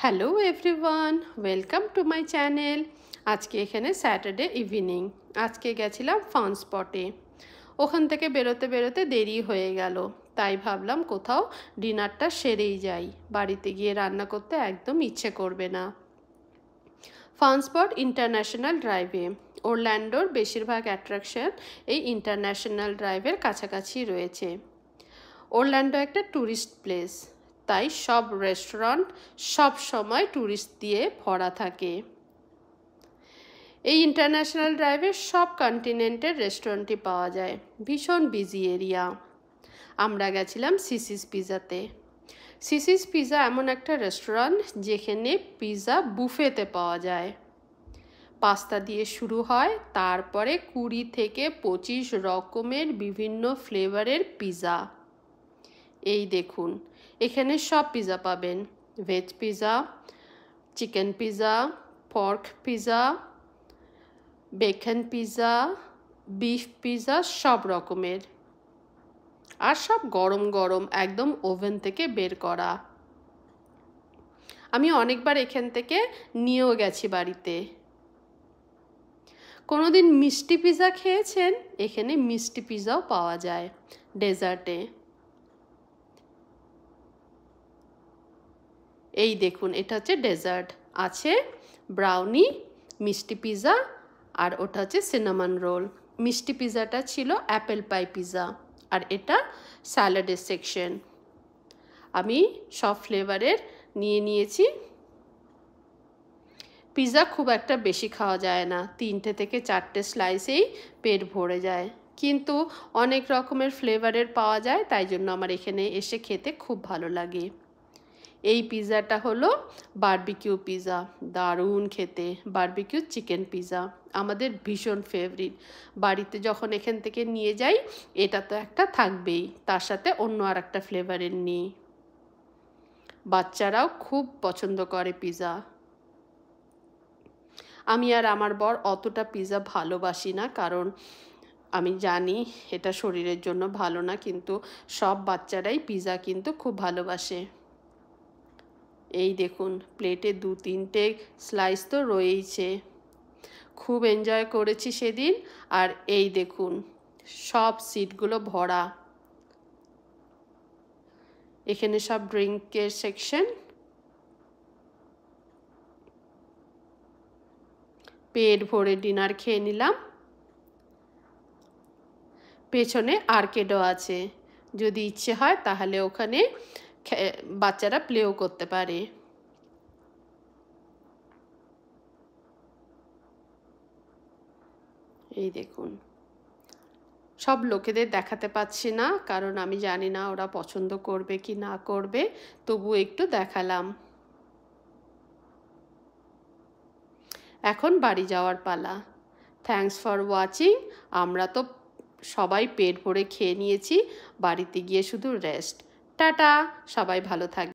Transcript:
Hello everyone, welcome to my channel. আজকে এখানে Saturday evening. আজকে গেছিলাম ফান স্পটে। ওখান থেকে বেরোতে বেরোতে দেরি হয়ে গেল, তাই ভাবলাম কোথাও ডিনারটা সেরেই যাই। বাড়িতে গিয়ে রান্না করতে একদম ইচ্ছে করবে না। ফান স্পট ইন্টারন্যাশনাল ড্রাইভে। ওরল্যান্ডোর বেশিরভাগ অ্যাট্রাকশন এই ইন্টারন্যাশনাল ড্রাইভের কাছাকাছি রয়েছে। ওরল্যান্ডো একটা ট্যুরিস্ট প্লেস, তাই সব রেস্টুরেন্ট সব সময় ট্যুরিস্ট দিয়ে ভরা থাকে। এই ইন্টারন্যাশনাল ড্রাইভে সব কন্টিনেন্টের রেস্টুরেন্টই পাওয়া যায়। ভীষণ বিজি এরিয়া। আমরা গেছিলাম সিসিস পিজাতে। সিসিস পিজা এমন একটা রেস্টুরেন্ট যেখানে পিজা বুফেতে পাওয়া যায়। পাস্তা দিয়ে শুরু হয়, তারপরে 20 থেকে 25 রকমের বিভিন্ন ফ্লেভারের পিজা। এই দেখুন, এখানে সব পিজা পাবেন। Veg pizza, chicken pizza, pork pizza, beacon pizza, beef pizza, সব রকমের। আর সব গরম গরম, একদম ওভেন থেকে বের করা। আমি অনেকবার এখান থেকে নিয়েও গেছি বাড়িতে। কোনোদিন মিষ্টি পিজা খেয়েছেন? এখানে মিষ্টি পিজাও পাওয়া যায় ডেজার্টে। এই দেখুন, এটা হচ্ছে ডেজার্ট। আছে ব্রাউনি, মিষ্টি পিজা, আর ওটা হচ্ছে সিনামন রোল। মিষ্টি পিজাটা ছিল অ্যাপেল পাই পিজা, আর এটা স্যালাডের সেকশন। আমি সব ফ্লেভারের নিয়েছি। পিজা খুব একটা বেশি খাওয়া যায় না, 3টে থেকে 4টে স্লাইসেই পেট ভরে যায়, কিন্তু অনেক রকমের ফ্লেভারের পাওয়া যায়, তাই জন্য আমার এখানে এসে খেতে খুব ভালো লাগে। এই পিজাটা হলো বারবিকিউ পিজা, দারুণ খেতে। বারবিকিউ চিকেন পিজা আমাদের ভীষণ ফেভারিট। বাড়িতে যখন এখান থেকে নিয়ে যাই, এটা তো একটা থাকবেই, তার সাথে অন্য আর একটা ফ্লেভারের নিই। বাচ্চারাও খুব পছন্দ করে পিজা। আমি আর আমার বর অতটা পিজা ভালোবাসি না, কারণ আমি জানি এটা শরীরের জন্য ভালো না, কিন্তু সব বাচ্চারাই পিজা কিন্তু খুব ভালোবাসে। এই দেখুন, প্লেটে 2-3টে স্লাইস তো রয়েইছে। খুব এনজয় করেছি সেদিন। আর এই দেখুন, সব সিটগুলো ভরা। এখানে সব ড্রিঙ্কের সেকশন। পেট ভরে ডিনার খেয়ে নিলাম। পেছনে আর্কেডও আছে, যদি ইচ্ছে হয় তাহলে ওখানে বাচ্চারা প্লেও করতে পারে। এই দেখুন, সব লোকেদের দেখাতে পাচ্ছি না, কারণ আমি জানি না ওরা পছন্দ করবে কি না করবে, তবু একটু দেখালাম। এখন বাড়ি যাওয়ার পালা। Thanks for watching. আমরা তো সবাই পেট ভরে খেয়ে নিয়েছি, বাড়িতে গিয়ে শুধু রেস্ট। টাটা, সবাই ভালো থাকবে।